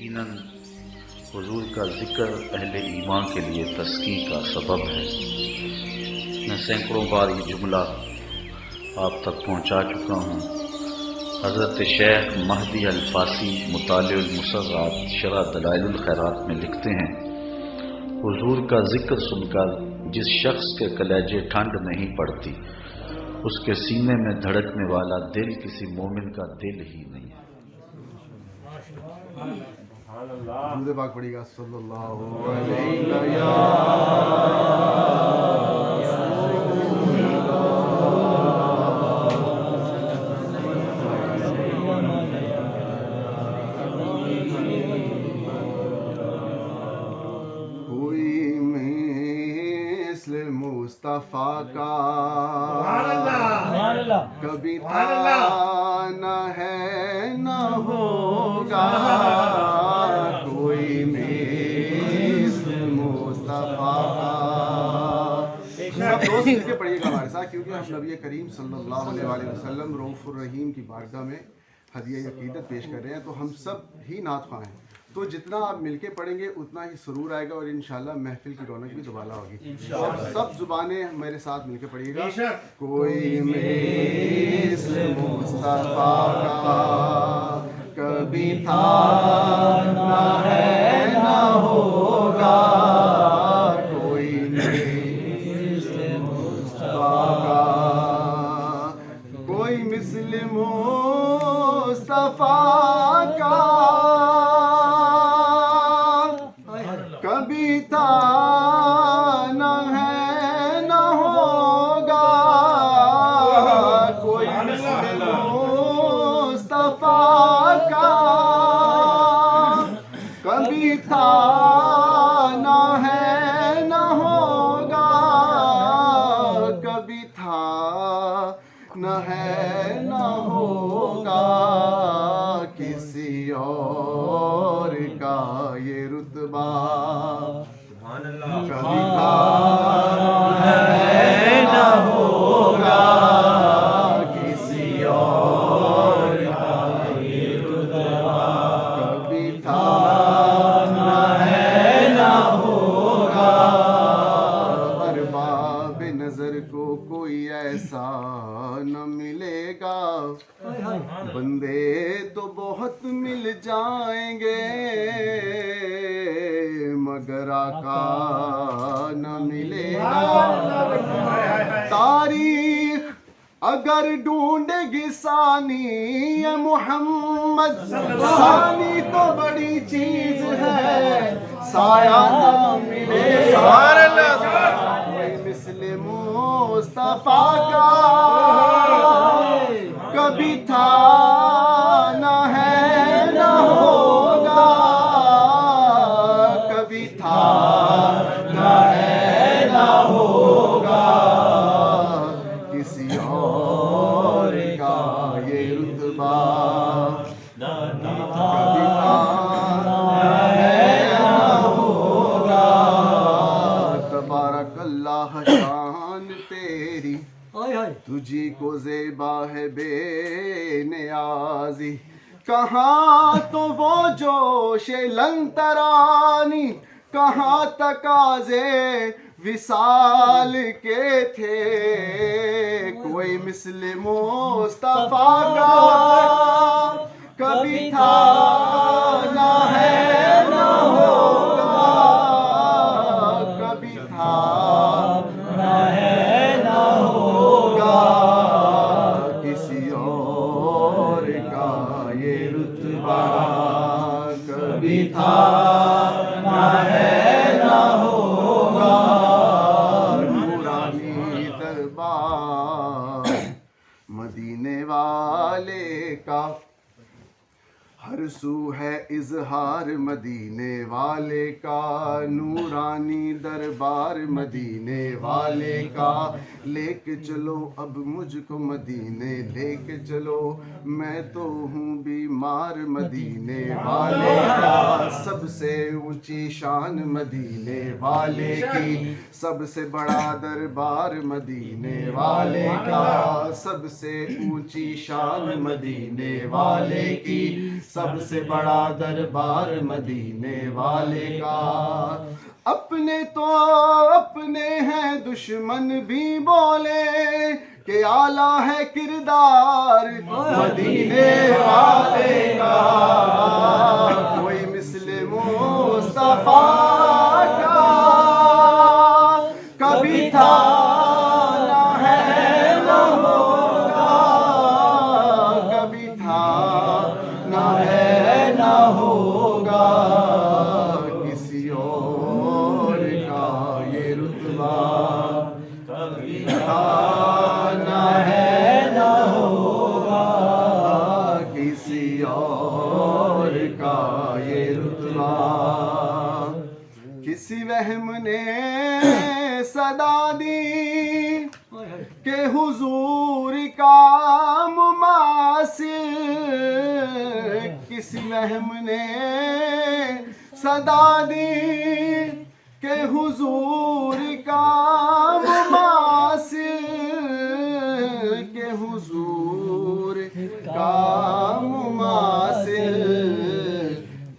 یقیناً حضور کا ذکر اہل ایمان کے لیے تزکیہ کا سبب ہے۔ میں سینکڑوں بار یہ جملہ آپ تک پہنچا چکا ہوں۔ حضرت شیخ مہدی الفاسی مطالع المسرات شرح دلائل الخیرات میں لکھتے ہیں، حضور کا ذکر سن کر جس شخص کے کلیجے ٹھنڈ نہیں پڑتی، اس کے سینے میں دھڑکنے والا دل کسی مومن کا دل ہی نہیں ہے۔ درود پاک پڑھیے گا صلی اللہ علیہ کوئی مثل مصطفیٰ کا کبھی تھا نہ ہے نہ ہوگا، کوئی مثل مصطفیٰ کا۔ سب دوست مل کے پڑھیے گا ہمارے ساتھ، کیونکہ ہم نبی کریم صلی اللہ علیہ وآلہ وسلم رؤوف الرحیم کی بارگاہ میں ہدیہ عقیدت پیش کر رہے ہیں، تو ہم سب ہی نعت خواہ ہیں، تو جتنا آپ مل کے پڑھیں گے اتنا ہی سرور آئے گا اور انشاءاللہ محفل کی رونق بھی دوبالا ہوگی۔ اور سب زبانیں میرے ساتھ مل کے پڑھیے گا۔ کوئی مثل مصطفیٰ کا کبھی تھا نہ ہے نہ ہوگا، کوئی مثل مصطفیٰ کا، کوئی مثل مصطفیٰ کا کبھی تھا نہ ہے نہ ہوگا، کوئی مثل مصطفیٰ کا کبھی تھا نہ ہے نہ ہوگا، کبھی تھا نہ ہے نہ ہوگا، کسی اور کا یہ رتبہ کبھی تھا ہے نہ ہوگا، کسی اور کا یہ رتبہ کبھی تھا نہ ہے نہ ہوگا، ارباب نظر کو کوئی ایسا نہ ملے گا، بندے تو بہت مل جائیں گے مگر آقا نہ ملے گا، تاریخ اگر ڈھونڈے گی ثانی محمد، ثانی تو بڑی چیز ہے، سایہ نہ ملے گا، کوئی مثل مصطفیٰ کا کبھی تھا نہ ہے نہ ہوگا، کبھی تھا نہ ہے نہ ہوگا، کسی اور کا یہ رتبہ کبھی تھا نہ ہے نہ ہوگا، تبارک اللہ شان تیری تجھی کو زیبا ہے بے نیازی، کہاں تو وہ جوش لن ترانی، کہاں تقاضے وصال کے تھے، کوئی مثل مصطفیٰ کا کبھی تھا نہ ہے نہ ہوگا، کبھی تھا نہ ہے نہ ہوگا، کسی اور کا یہ رتبہ کبھی تھا نہ ہے نہ ہوگا، نورانی دربار مدینے والے کا، ہر سو ہے اظہار مدینے والے کا، نورانی دربار مدینے والے کا، لے کے چلو اب مجھ کو مدینے لے کے چلو، میں تو ہوں بیمار مدینے والے کا، سب سے اونچی شان مدینے والے کی، سب سے بڑا دربار مدینے والے کا، سب سے اونچی شان مدینے والے کی، سب سے بڑا دربار مدینے والے کا. اپنے تو اپنے ہیں دشمن بھی بولے کہ اعلیٰ ہے کردار مدینے والے کا. کوئی مثل مصطفیٰ کا کبھی تھا نہ ہے نہ ہوگا، کبھی تھا نہ ہے نہ ہوگا. کسی اور کا یہ رتبہ کبھی تھا نہ ہے نہ ہوگا، کسی اور کا یہ رتبہ. کسی وہم نے صدا دی کہ حضور کا مماثل، کسی وہم نے صدا دی کہ حضور کا مماثل، کہ حضور کا مماثل.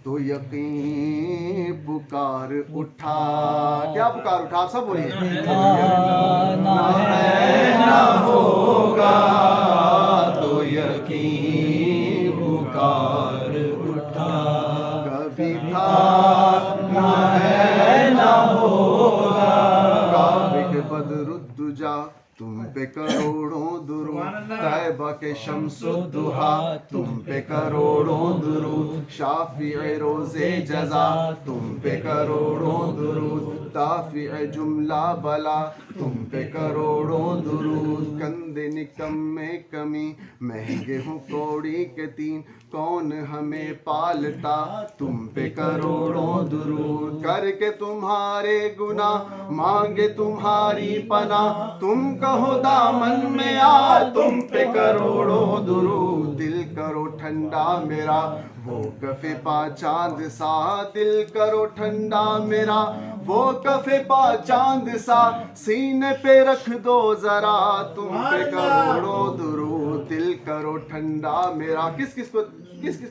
تو یقین پکار اٹھا، کیا پکار اٹھا آپ سب بولیے. نہ ہے نہ ہوگا، تو یقین پکار اٹھا. کبھی تھا نہ ہے نہ ہوگا. کعبہ کے بدر الدجا تم پہ کروڑوں درود، طیبہ کے شمس الضحیٰ تم پہ کروڑوں درود، شافع روز جزا تم پہ کروڑوں درود، دافع جملہ بلا تم پہ کروڑوں درود. کندے نکم میں کمی مہنگے ہوں کوڑی کے تین، کون ہمیں پالتا تم پہ کروڑوں درود. کر کے تمہارے گناہ مانگے تمہاری پناہ، تم کہو دامن میں آ تم پہ کروڑوں درود. دل کرو ٹھنڈا میرا وہ کف پا چاند سا، دل کرو ٹھنڈا میرا وہ کف پا چاند سا، سینے پہ رکھ دو ذرا تم پہ کروڑوں درود. دل کرو ٹھنڈا میرا. کس کس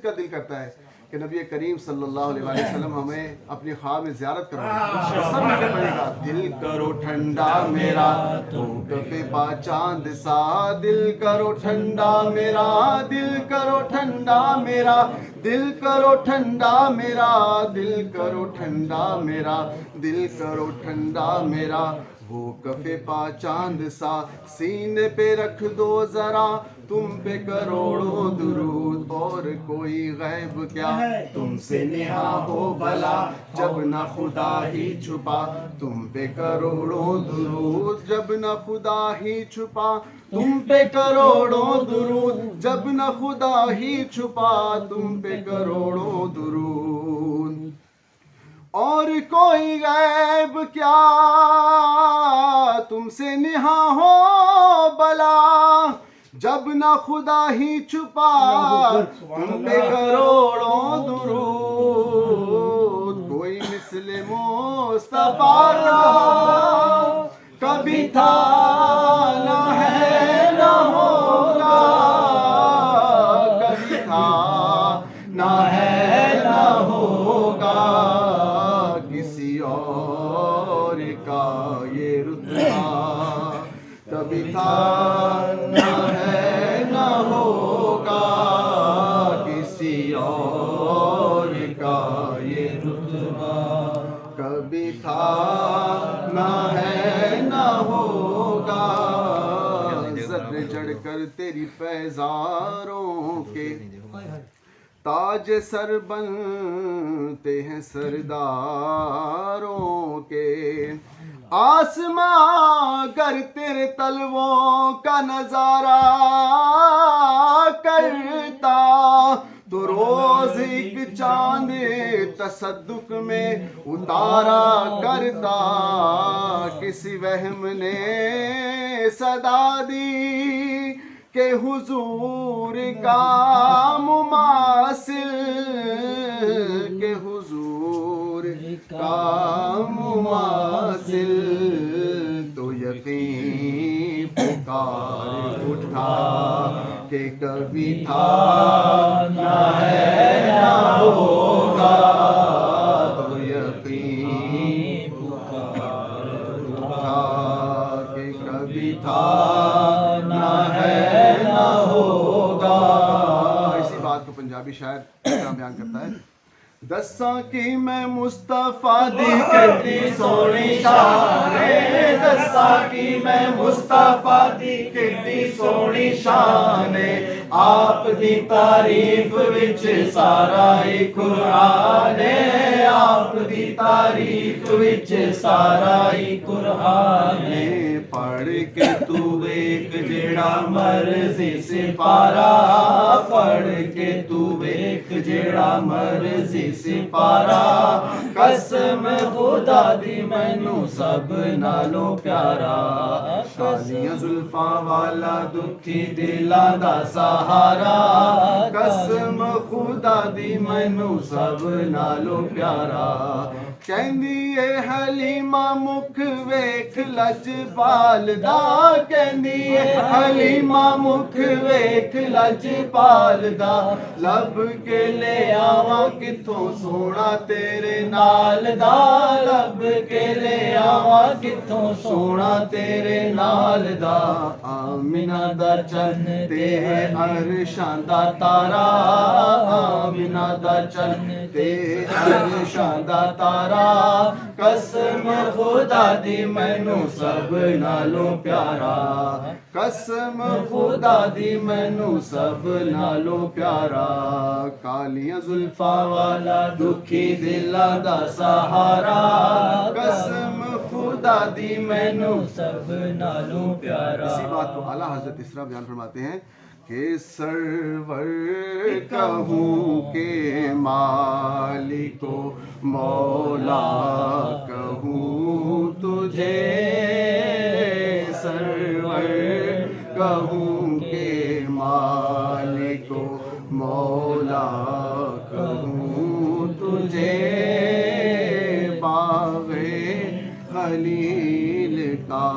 کا دل کرتا ہے کہ نبی کریم صلی اللہ علیہ وسلم ہمیں اپنی خواب میں زیارت کروائے؟ سب مل کے پڑھے گا. دل کرو ٹھنڈا میرا تو کف پا چاند سا، دل کرو ٹھنڈا میرا، دل کرو ٹھنڈا میرا، دل کرو ٹھنڈا میرا، دل کرو ٹھنڈا میرا، دل کرو ٹھنڈا میرا وہ کف پا چاند سا، سینے پہ رکھ دو ذرا تم پہ کروڑوں درود. اور کوئی غیب کیا تم سے نہا ہو بلا، جب نہ خدا ہی چھپا تم پہ کروڑوں درود، جب نہ خدا ہی چھپا تم پہ کروڑوں درود، جب نہ خدا ہی چھپا تم پہ کروڑوں درود. اور کوئی غیب کیا تم سے نہا ہو بلا، جب نہ خدا ہی چھپا تم پہ کروڑوں درود. کوئی مثل مصطفیٰ کا کبھی تھا نہ ہے نہ ہوگا، کبھی تھا نہ ہے نہ ہوگا. کسی اور کا یہ رتبہ کبھی تھا نہ ہے نہ ہوگا، کسی اور کا یہ رتبہ کبھی تھا نہ ہے نہ ہوگا. ذرے جڑ کر تیری پیزاروں کے تاج سر بنتے ہیں سرداروں کے، آسماں گر تیرے تلووں کا نظارہ کرتا تو روز ایک چاند تصدق میں اتارا کرتا. کسی وہم نے صدا دی کہ حضور کا مماثل، کہ حضور کا مماثل. تو یقین پکار اٹھا کہ کبھی تھا نہ ہے نہ ہوگا، تو یقین تھا کہ کبھی تھا نہ ہے نہ ہوگا۔ اسی بات کو پنجابی شاعر بیان کرتا ہے، دساں کی میں مصطفیٰ دی کڈی سونی شان ہے، دساں کی میں مصطفیٰ دی کڈی سونی شان ہے، آپ دی تعریف وچ سارا ہی قرآن ہے، آپ دی تعریف وچ سارا ہی قرآن ہے، پڑھ کے تو ویکھ جیڑا مرضی سپارا، پڑھ کے تو ویکھ جیڑا مرضی سپارا، قسم خدا دی مینوں سب نالوں پیارا، کالیاں زلفاں والا دکھی دلاں دا سہارا، قسم خدا دی مینوں سب نالوں پیارا، کہندی اے حلیمہ مکھ ویکھ لجپال دا، کہندی اے حلیمہ مکھ ویکھ لجپال دا، لب کے لے آواں کتھوں سونا تیرے نال دا، لب کے لے آواں کتھوں سونا تیرے نال دا، آمینہ دا چن تے ہے عرشاں دا تارا، آمینہ دا چن تے عرشاں دا تارا، قسم خدا دی مینوں سب نالوں پیارا، قسم خدا دی مینوں سب نالوں پیارا، کالیاں زلفاں والا دکھی دلاں دا سہارا، قسم خدا دی مینوں سب نالوں پیارا۔ اسی بات کو اعلیٰ حضرت اس طرح بیان فرماتے ہیں کہ سرور کہوں کہ مالک و مولا کہوں تجھے، سرور کہوں کہ مالک و مولا کہوں تجھے، باغ خلیل کا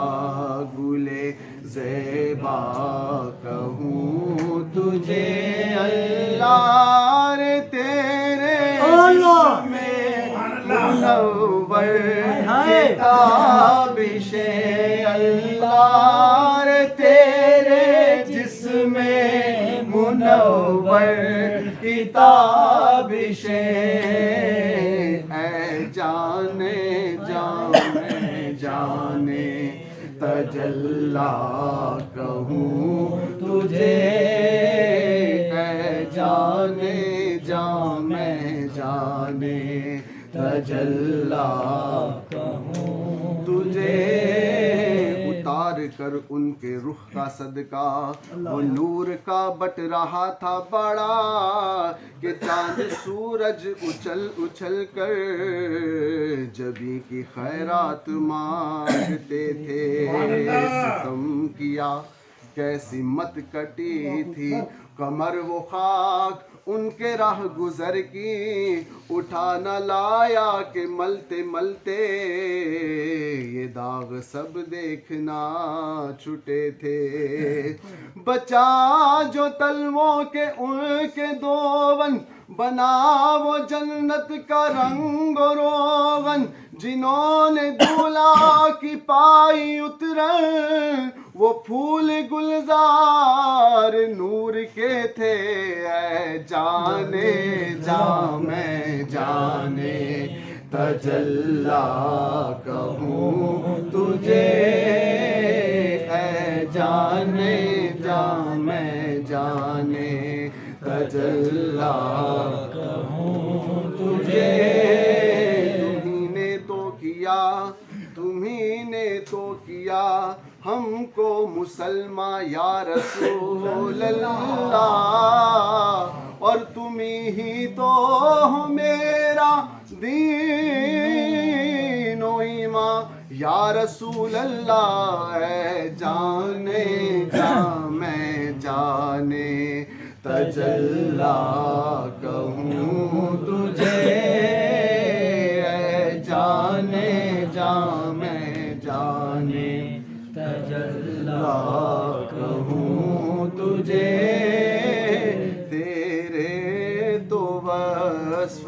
گلے زیبا کہوں تجھے، اللہ رے تیرے جسم منور کتابش، اللہ رے تیرے جسم منور کتابش، اے جانے جانے جانے تجلا کہوں تجھے، اے جانے جانے جانے تجلا کہوں تجھے، اتار کر ان کے رخ کا صدقہ وہ نور کا بٹ رہا تھا بڑا، کہ چاند سورج اچھل اچھل کر جبی کی خیرات مانگتے تھے، ستم کیا کیسی مت کٹی تھی کمر وہ خاک ان کے راہ گزر کی، اٹھا نہ لایا کہ ملتے ملتے یہ داغ سب دیکھنا چھٹے تھے، بچا جو تلووں کے ان کے دوون، بنا وہ جنت کا رنگ و روغن، جنہوں نے دولہا کی پائی اترن، وہ پھول گلزار نور کے تھے، اے جانے جامے جانے تجلا کہوں تجھے، اے جانے جامے جانے تجلا کہوں تجھے، تمہیں نے تو کیا تمہیں نے تو کیا ہم کو مسلمان یا رسول اللہ، اور تمہیں ہی تو ہو میرا دین و ایمان یا رسول اللہ، اے جانے جامے جانے تجلا کہوں تجھے، اے جانے جامے جانے تجلا کہوں تجھے،